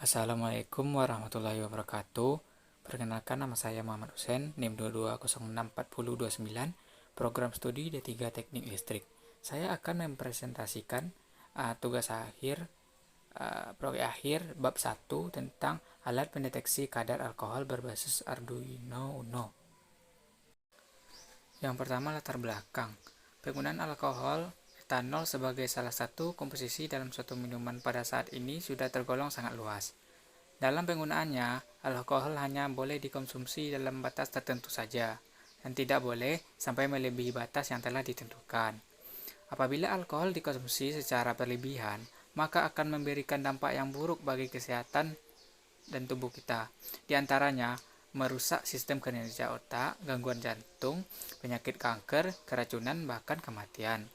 Assalamualaikum warahmatullahi wabarakatuh. Perkenalkan, nama saya Muhammad Hussein, NIM 22064029, program studi D3 Teknik Listrik. Saya akan mempresentasikan tugas akhir, proyek akhir bab 1 tentang alat pendeteksi kadar alkohol berbasis Arduino Uno. Yang pertama, latar belakang. Penggunaan alkohol etanol sebagai salah satu komposisi dalam suatu minuman pada saat ini sudah tergolong sangat luas. Dalam penggunaannya, alkohol hanya boleh dikonsumsi dalam batas tertentu saja, dan tidak boleh sampai melebihi batas yang telah ditentukan. Apabila alkohol dikonsumsi secara berlebihan, maka akan memberikan dampak yang buruk bagi kesehatan dan tubuh kita. Di antaranya, merusak sistem kinerja otak, gangguan jantung, penyakit kanker, keracunan, bahkan kematian.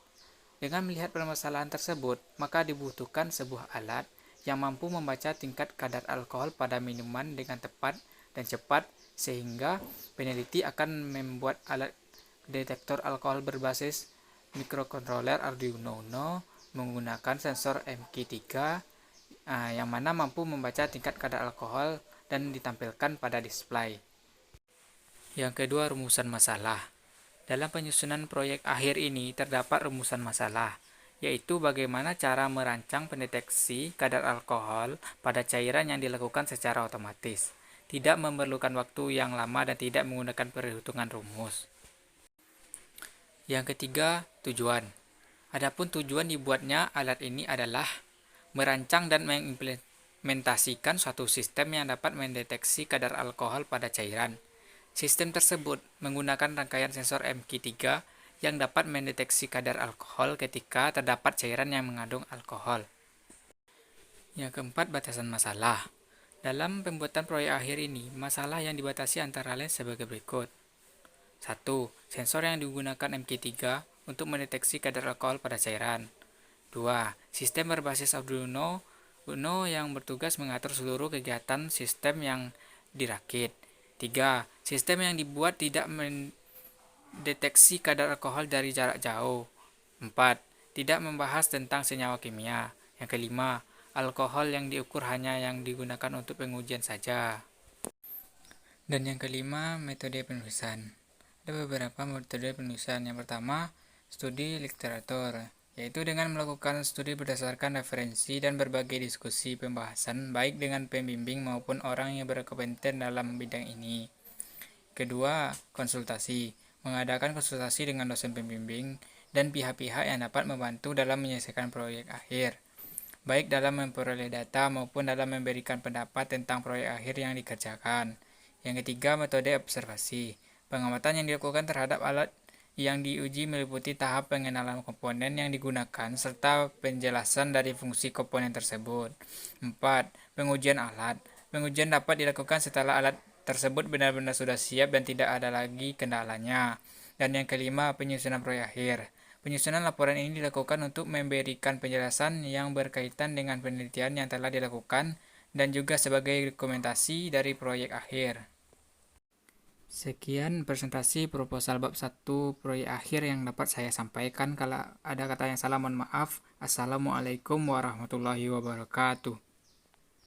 Dengan melihat permasalahan tersebut, maka dibutuhkan sebuah alat yang mampu membaca tingkat kadar alkohol pada minuman dengan tepat dan cepat, sehingga peneliti akan membuat alat detektor alkohol berbasis mikrokontroler Arduino Uno menggunakan sensor MQ3 yang mana mampu membaca tingkat kadar alkohol dan ditampilkan pada display. Yang kedua, rumusan masalah. Dalam penyusunan proyek akhir ini terdapat rumusan masalah, yaitu bagaimana cara merancang pendeteksi kadar alkohol pada cairan yang dilakukan secara otomatis, tidak memerlukan waktu yang lama dan tidak menggunakan perhitungan rumus. Yang ketiga, tujuan. Adapun tujuan dibuatnya alat ini adalah merancang dan mengimplementasikan suatu sistem yang dapat mendeteksi kadar alkohol pada cairan. Sistem tersebut menggunakan rangkaian sensor MQ3 yang dapat mendeteksi kadar alkohol ketika terdapat cairan yang mengandung alkohol. Yang keempat, batasan masalah. Dalam pembuatan proyek akhir ini, masalah yang dibatasi antara lain sebagai berikut. 1. Sensor yang digunakan MQ3 untuk mendeteksi kadar alkohol pada cairan. 2. Sistem berbasis Arduino Uno yang bertugas mengatur seluruh kegiatan sistem yang dirakit. 3. Sistem yang dibuat tidak mendeteksi kadar alkohol dari jarak jauh. 4. Tidak membahas tentang senyawa kimia. Yang kelima, alkohol yang diukur hanya yang digunakan untuk pengujian saja. Dan yang kelima, metode penulisan. Ada beberapa metode penulisan. Yang pertama, studi literatur, yaitu dengan melakukan studi berdasarkan referensi dan berbagai diskusi pembahasan baik dengan pembimbing maupun orang yang berkompeten dalam bidang ini. Kedua, konsultasi, mengadakan konsultasi dengan dosen pembimbing dan pihak-pihak yang dapat membantu dalam menyelesaikan proyek akhir, baik dalam memperoleh data maupun dalam memberikan pendapat tentang proyek akhir yang dikerjakan. Yang ketiga, metode observasi, pengamatan yang dilakukan terhadap alat yang diuji meliputi tahap pengenalan komponen yang digunakan serta penjelasan dari fungsi komponen tersebut. 4. Pengujian alat. Pengujian dapat dilakukan setelah alat tersebut benar-benar sudah siap dan tidak ada lagi kendalanya. Dan yang kelima, penyusunan proyek akhir. Penyusunan laporan ini dilakukan untuk memberikan penjelasan yang berkaitan dengan penelitian yang telah dilakukan dan juga sebagai dokumentasi dari proyek akhir. Sekian presentasi proposal bab 1 proyek akhir yang dapat saya sampaikan. Kalau ada kata yang salah, mohon maaf. Assalamualaikum warahmatullahi wabarakatuh.